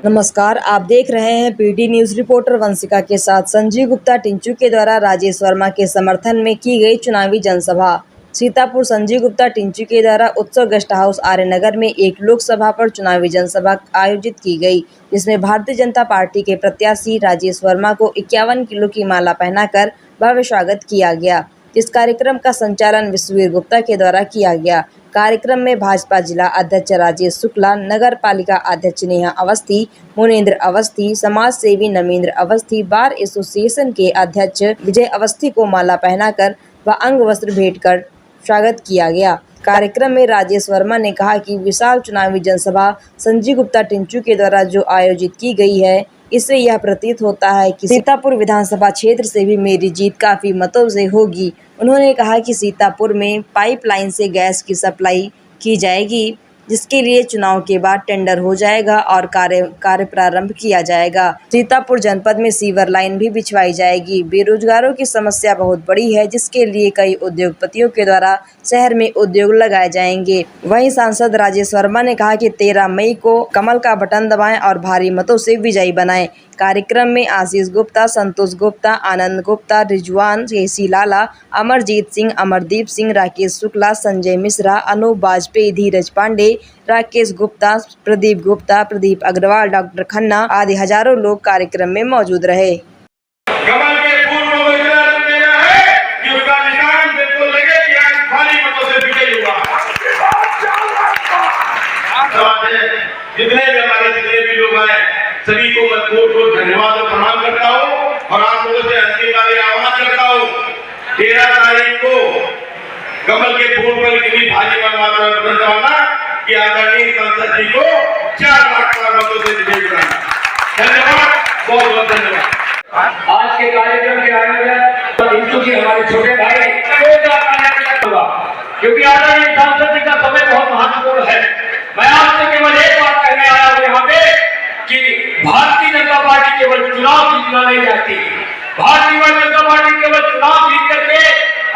नमस्कार, आप देख रहे हैं पीडी न्यूज। रिपोर्टर वंशिका के साथ संजीव गुप्ता टिंचू के द्वारा राजेश वर्मा के समर्थन में की गई चुनावी जनसभा। सीतापुर। संजीव गुप्ता टिंचू के द्वारा उत्सव गेस्ट हाउस आर्यनगर में एक लोकसभा पर चुनावी जनसभा आयोजित की गई, जिसमें भारतीय जनता पार्टी के प्रत्याशी राजेश वर्मा को 51 किलो की माला पहनाकर भव्य स्वागत किया गया। इस कार्यक्रम का संचालन विश्ववीर गुप्ता के द्वारा किया गया। कार्यक्रम में भाजपा जिला अध्यक्ष राजेश शुक्ला, नगर पालिका अध्यक्ष नेहा अवस्थी, मुनेन्द्र अवस्थी, समाज सेवी नमेंद्र अवस्थी, बार एसोसिएशन के अध्यक्ष विजय अवस्थी को माला पहनाकर व अंग वस्त्र भेंट कर स्वागत किया गया। कार्यक्रम में राजेश वर्मा ने कहा कि विशाल चुनावी जनसभा संजीव गुप्ता टिंचू के द्वारा जो आयोजित की गई है, इससे यह प्रतीत होता है कि सीतापुर विधानसभा क्षेत्र से भी मेरी जीत काफी मतों से होगी। उन्होंने कहा कि सीतापुर में पाइपलाइन से गैस की सप्लाई की जाएगी, जिसके लिए चुनाव के बाद टेंडर हो जाएगा और कार्य प्रारंभ किया जाएगा। सीतापुर जनपद में सीवर लाइन भी बिछवाई जाएगी। बेरोजगारों की समस्या बहुत बड़ी है, जिसके लिए कई उद्योगपतियों के द्वारा शहर में उद्योग लगाए जाएंगे। वहीं सांसद राजेश वर्मा ने कहा कि 13 मई को कमल का बटन दबाएं और भारी मतों से विजयी बनाएं। कार्यक्रम में आशीष गुप्ता, संतोष गुप्ता, आनंद गुप्ता, रिजवान, केसी लाला, अमरजीत सिंह, अमरदीप सिंह, राकेश शुक्ला, संजय मिश्रा, अनूप वाजपेयी, धीरज पांडे, राकेश गुप्ता, प्रदीप गुप्ता, प्रदीप अग्रवाल, डॉक्टर खन्ना आदि हजारों लोग कार्यक्रम में मौजूद रहे। कमल के फूल को देना है कि उसका निशान बिल्कुल लगे कि आज भारी मतों से विजयी हुआ। जितने भी लोग आए, सभी को मैं कोट धन्यवाद और प्रणाम करता हूँ और आप लोगों से अंतिम बार आह्वान करता हूँ, 13 तारीख को कमल के फूल पर इतनी भारी मात्रा में मतदान करवाना कि आदरणीय संसद जी को 4 लाख मतों से विजयी बनाना। धन्यवाद, बहुत बहुत धन्यवाद। आज के कार्यक्रम के आयोजन टिंचू जी हमारे छोटे भाई होगा, क्योंकि आदरणीय सांसद जी का समय बहुत महत्वपूर्ण है। मैं आपसे केवल एक बात कहने आया हूँ यहाँ पे कि भारतीय जनता पार्टी केवल चुनाव जीतना नहीं चाहती। भारतीय जनता पार्टी केवल चुनाव जीत करके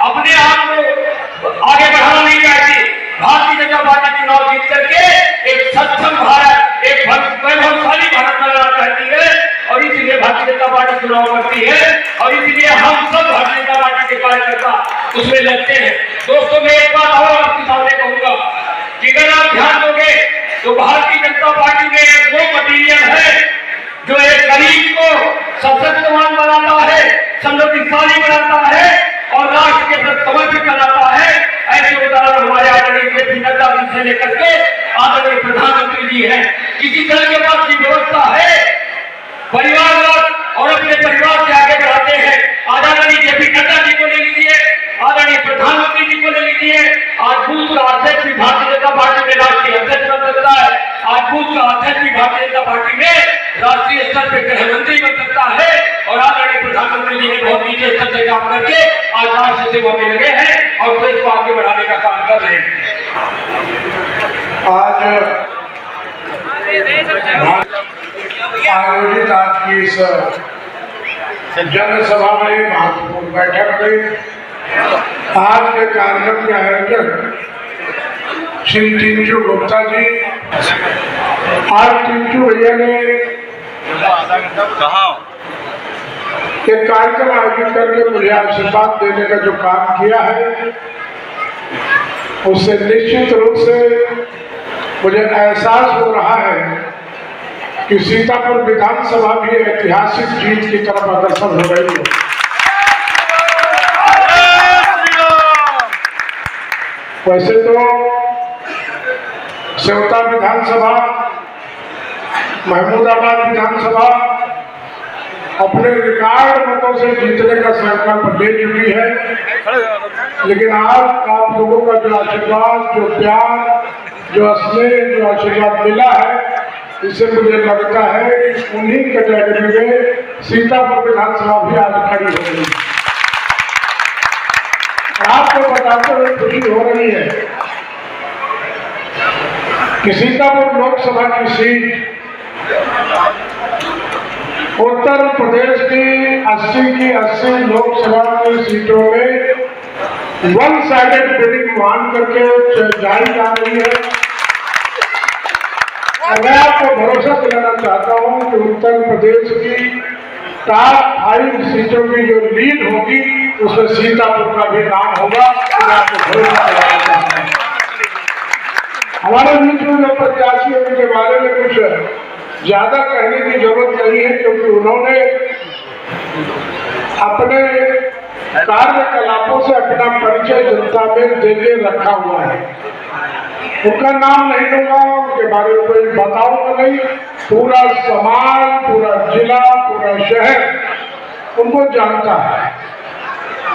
अपने आप को आगे बढ़ाना नहीं चाहती। भारतीय जनता पार्टी चुनाव जीत करके एक सक्षम भारत, एक वैभवशाली भारत बनाना चाहती है और इसलिए भारतीय जनता पार्टी चुनाव करती है और इसलिए हम सब भारतीय जनता पार्टी के कार्यकर्ता उसमें लगते हैं। दोस्तों, मैं एक बात और आपके सामने कहूंगा कि अगर आप ध्यान दोगे तो भारतीय जनता पार्टी में एक वो मटीरियल है जो एक गरीब को सशक्तवान बनाता है, समृद्धिशाली बनाता है और राष्ट्र के प्रति समर्पित बनाता है। ऐसे उदाहरण हमारे आदरणीय जेपी नड्डा जी से लेकर के आदरणीय प्रधानमंत्री जी हैं। किसी तरह के पास की व्यवस्था है, परिवारवाद और अपने परिवार से आगे बढ़ाते हैं। आदरणीय जेपी नड्डा जी को ले लीजिए, आदरणीय प्रधानमंत्री जी को ले लीजिए। आज बूथ का अध्यक्ष भी भारतीय जनता पार्टी में राष्ट्रीय अध्यक्ष बन सकता है। आज बूथ का अध्यक्ष भी भारतीय जनता पार्टी में राष्ट्रीय स्तर पर गृह मंत्री बन सकता है और आदरणीय प्रधानमंत्री जी ने बहुत नीचे स्तर से काम करके आज राष्ट्र सेवा में लगे हैं और देश को आगे बढ़ाने का काम कर रहे हैं। आयोजित आज की इस जनसभा में महत्वपूर्ण बैठक में आज के कार्यक्रम के आयोजक श्री टिंचू गुप्ता जी, आज टिंचू भैया ने एक कार्यक्रम आयोजित करके मुझे आशीर्वाद देने का जो काम किया है, उससे निश्चित रूप से मुझे एहसास हो रहा है कि सीतापुर विधानसभा भी ऐतिहासिक जीत की तरफ अग्रसर हो रही है। वैसे तो सेवता विधानसभा, महमूदाबाद विधानसभा अपने रिकॉर्ड मतों से जीतने का संकल्प ले चुकी है, लेकिन आज आप लोगों का जो आशीर्वाद, जो प्यार, जो स्नेह, जो आशीर्वाद मिला है, इससे मुझे लगता है कि उन्हीं कैटेगरी में सीतापुर विधानसभा भी आज खड़ी हो गई। आपको बताते हुए खुशी हो रही है कि सीतापुर लोकसभा की सीट उत्तर प्रदेश की 80 लोकसभा की सीटों में वन साइडेड बिडिंग मान करके जारी जा रही है। और मैं आपको भरोसा दिलाना चाहता हूं कि उत्तर प्रदेश की टॉप 5 सीटों की जो लीड होगी उसमें सीतापुर का भी नाम होगा। मैं आपको भरोसा दिलाना चाहता हूं। हमारे बीच में जो प्रत्याशी है उनके बारे में कुछ ज्यादा कहने की जरूरत नहीं है, क्योंकि उन्होंने अपने कार्यकलापों से अपना परिचय जनता में देके रखा हुआ है। उनका नाम नहीं लूंगा, उनके बारे में कोई बताऊंगा नहीं। पूरा समाज, पूरा जिला, पूरा शहर उनको जानता है।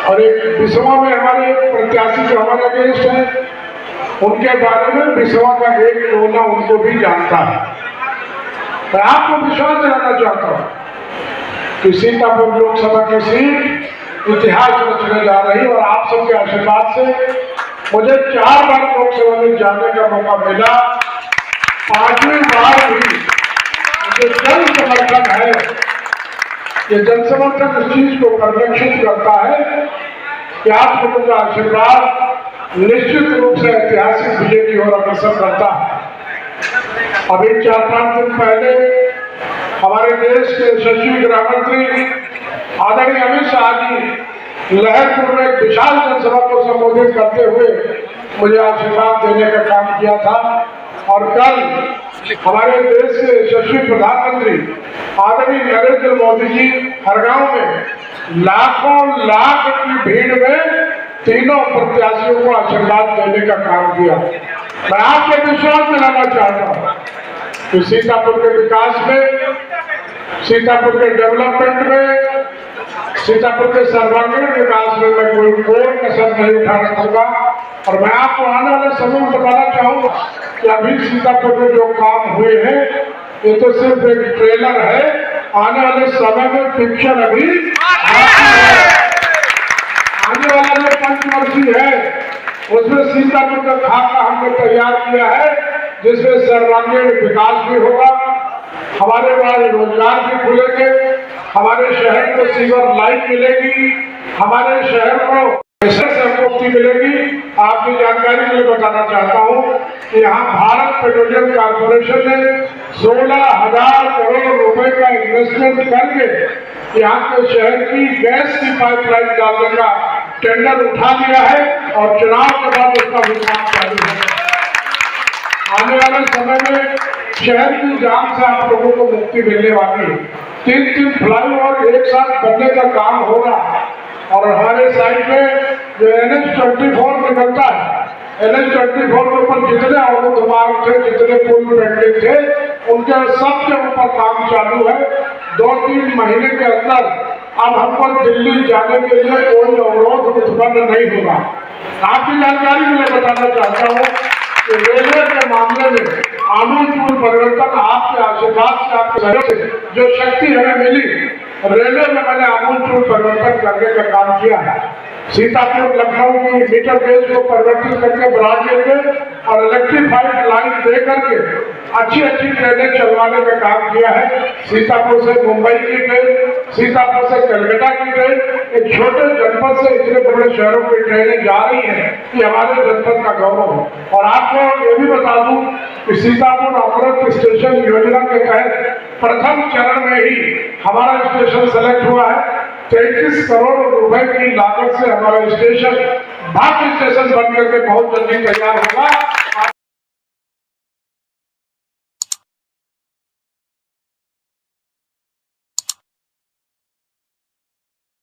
और एक बिसवा में हमारे प्रत्याशी जो हमारे अगेंस्ट है, उनके बारे में बिसवा का एक टोला उनको भी जानता है। मैं आपको विश्वास दिलाना चाहता हूं कि सीतापुर लोकसभा की सीट इतिहास रचने जा रही, और आप सबके आशीर्वाद से मुझे 4 बार लोकसभा में जाने का मौका मिला। 5वीं बार भी मुझे जन समर्थन है। ये जन समर्थन इस चीज को परिलक्षित करता है कि आप लोगों का आशीर्वाद निश्चित रूप से ऐतिहासिक विजय की ओर अग्रसर करता है। अभी 4-5 दिन पहले हमारे देश के यशस्वी गृह मंत्री आदरणीय अमित शाह जी लहरपुर में एक विशाल जनसभा को संबोधित करते हुए मुझे आशीर्वाद देने का काम किया था। और कल हमारे देश के यशस्वी प्रधानमंत्री आदरणीय नरेंद्र मोदी जी हरगांव में लाखों लाख की भीड़ में तीनों प्रत्याशियों को आशीर्वाद देने का काम किया। मैं आपको विश्वास दिलाना चाहता हूं कि सीतापुर के विकास में, सीतापुर के डेवलपमेंट में, सीतापुर के सर्वांगीण विकास में मैं कोई कसर नहीं उठा रखूंगा। और मैं आपको आने वाले समय में बताना चाहूंगा कि अभी सीतापुर में जो काम हुए हैं ये तो सिर्फ एक ट्रेलर है। आने वाले समय में पिक्चर अभी आने वाला जो पंचवर्षीय है उसमें सीतापुर का खाका हमने तैयार किया है, जिसमें सर्वांगीण विकास भी होगा, हमारे पास रोजगार भी खुलेंगे, हमारे शहर को सीवर लाइन मिलेगी, हमारे शहर को पैसे से मुक्ति मिलेगी। आपकी जानकारी के लिए बताना चाहता हूँ कि यहाँ भारत पेट्रोलियम कॉर्पोरेशन ने 16,000 करोड़ रुपए का इन्वेस्टमेंट करके यहाँ के शहर की गैस की पाइपलाइन डालने का टेंडर उठा लिया है और चुनाव के बाद उसका भी काम चालू है। आने वाले समय में शहर की जाम से आप लोगों को मुक्ति मिलने वाली है। 3 फ्लाईओवर एक साथ बनने का काम हो रहा है। और हमारे साइड में जो NH-24 निकलता है, NH-24 के ऊपर जितने अवरुद्ध मार्ग थे, जितने पुल पेंडिंग थे, उनके सबके ऊपर काम चालू है। 2-3 महीने के अंदर अब हमको दिल्ली जाने के लिए कोई अवरोध उत्पन्न नहीं होगा। आपकी जानकारी के लिए बताना चाहता हूँ कि रेलवे के मामले में आमूलचूल परिवर्तन आपके आशीर्वाद से, आपके सहयोग से जो शक्ति हमें मिली, रेलवे में मैंने आमूलचूल परिवर्तन करने का काम किया है। सीतापुर लखनऊ की मीटर गेज को परिवर्तित करके ब्रॉड गेज में और इलेक्ट्रीफाइड लाइन दे करके अच्छी ट्रेनें चलवाने का काम किया है। सीतापुर से मुंबई की ट्रेन, सीतापुर से कलकत्ता की ट्रेन, एक छोटे जनपद से इतने बड़े शहरों की ट्रेनें जा रही हैं कि हमारे जनपद का गौरव हो। और आपको ये भी बता दूं कि सीतापुर अमृत स्टेशन योजना के तहत प्रथम चरण में ही हमारा स्टेशन सेलेक्ट हुआ है। 33 करोड़ रुपए की लागत से हमारा स्टेशन बाकी स्टेशन बनकर के बहुत जल्दी तैयार होगा।